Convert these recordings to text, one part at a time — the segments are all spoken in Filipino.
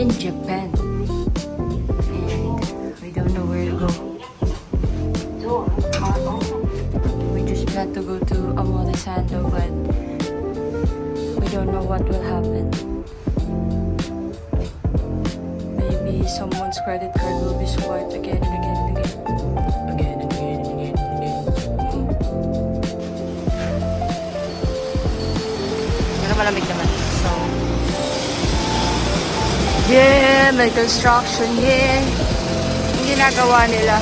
in Japan. And we don't know where to go. We just plan to go to Omotesando, but we don't know what will happen. Maybe someone's credit card will be swiped again and again and again. Again and again and again and again. Pero malamig naman. So, yeah, may construction, yeah. Yung ginagawa nila.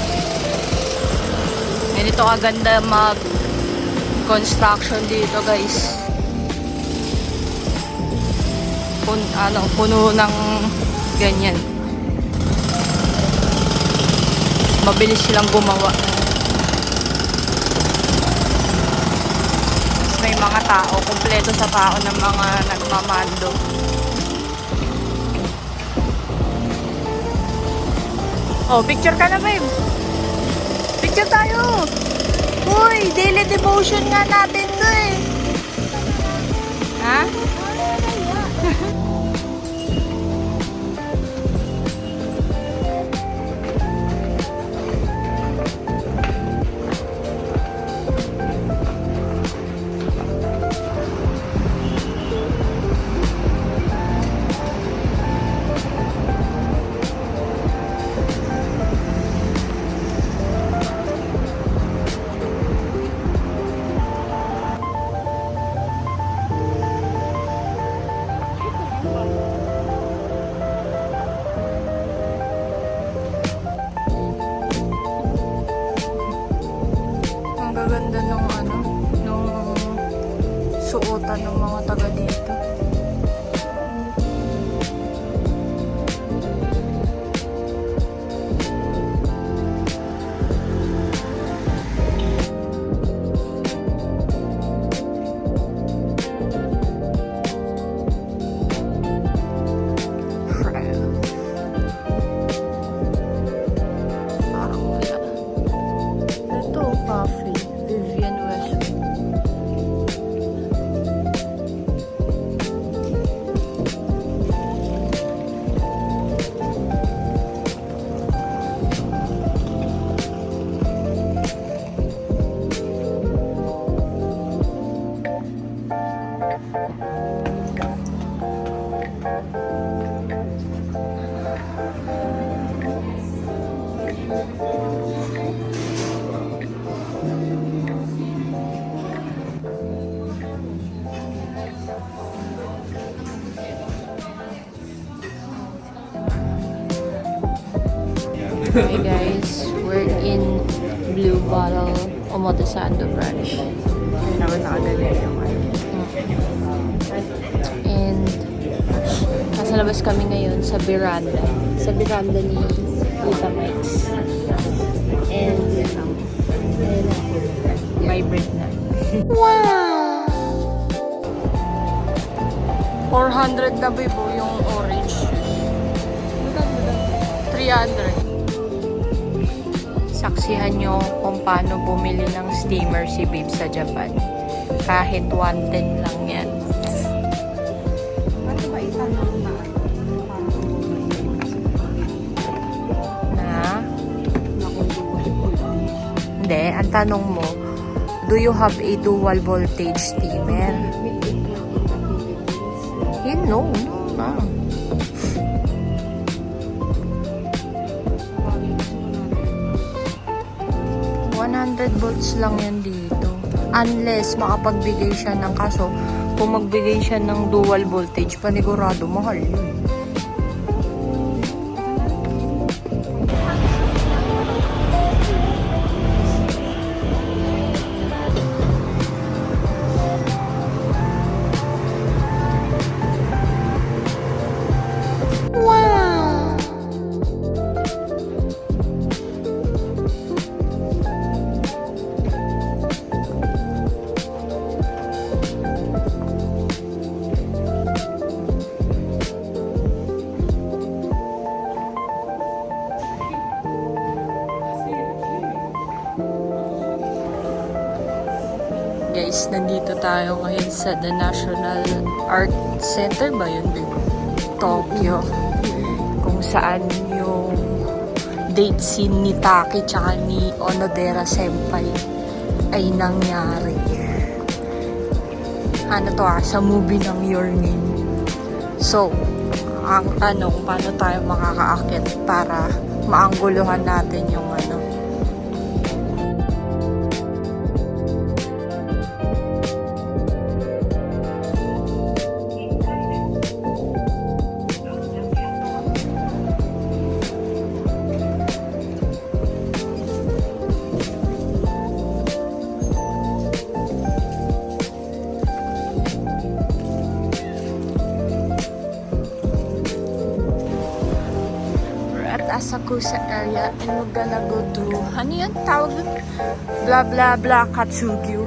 Ganito kaganda mag-construction dito, guys. Puno ng ganyan. Mabilis silang gumawa. May mga tao, kumpleto sa tao ng mga nagmamando. Oh, picture ka na, babe. Picture tayo. Uy, daily devotion nga natin to eh. Ha? Ganda nung nung suotan ng mga taga dito. Parang wala. Ito, coffee. Vivian Westwood. Hey guys, we're in Blue Bottle, Omotesando branch. And nasa labas kami ngayon sa veranda. Sa veranda ni Tita Mike's. And vibrant na. Wow! 400 na bibo yung orange juice. 300. Saksihan nyo kung paano bumili ng steamer si Babe sa Japan. Kahit 110 lang yan. Ano ba itanong Na? Hindi, ang tanong mo, do you have a dual voltage steamer? No na. 100 volts lang yan dito. Unless makapagbigay siya ng kaso, kung magbigay siya ng dual voltage, panigurado mahal yun. Guys, nandito tayo ngayon sa The National Art Center ba yun? Tokyo. kung saan yung date scene ni Taki tsaka ni Onodera Senpai ay nangyari. Ano to sa movie ng Your Name. So, ang tanong, paano tayo makakaakit para maangguluhan natin yung ano. Asakusa area and we're gonna go to ano yun tawag dun? Blah blah blah Katsugyu.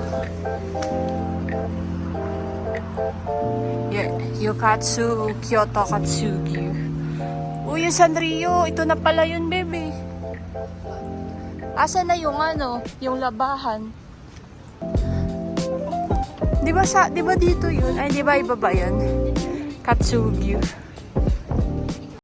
Yeah, Yokatsu Kyoto Katsugyu. Uy, yung Sanrio, ito na pala yun, baby. Asa na yung ano, yung labahan? Di ba dito yun? Ay, di ba iba ba yan? Katsugyu.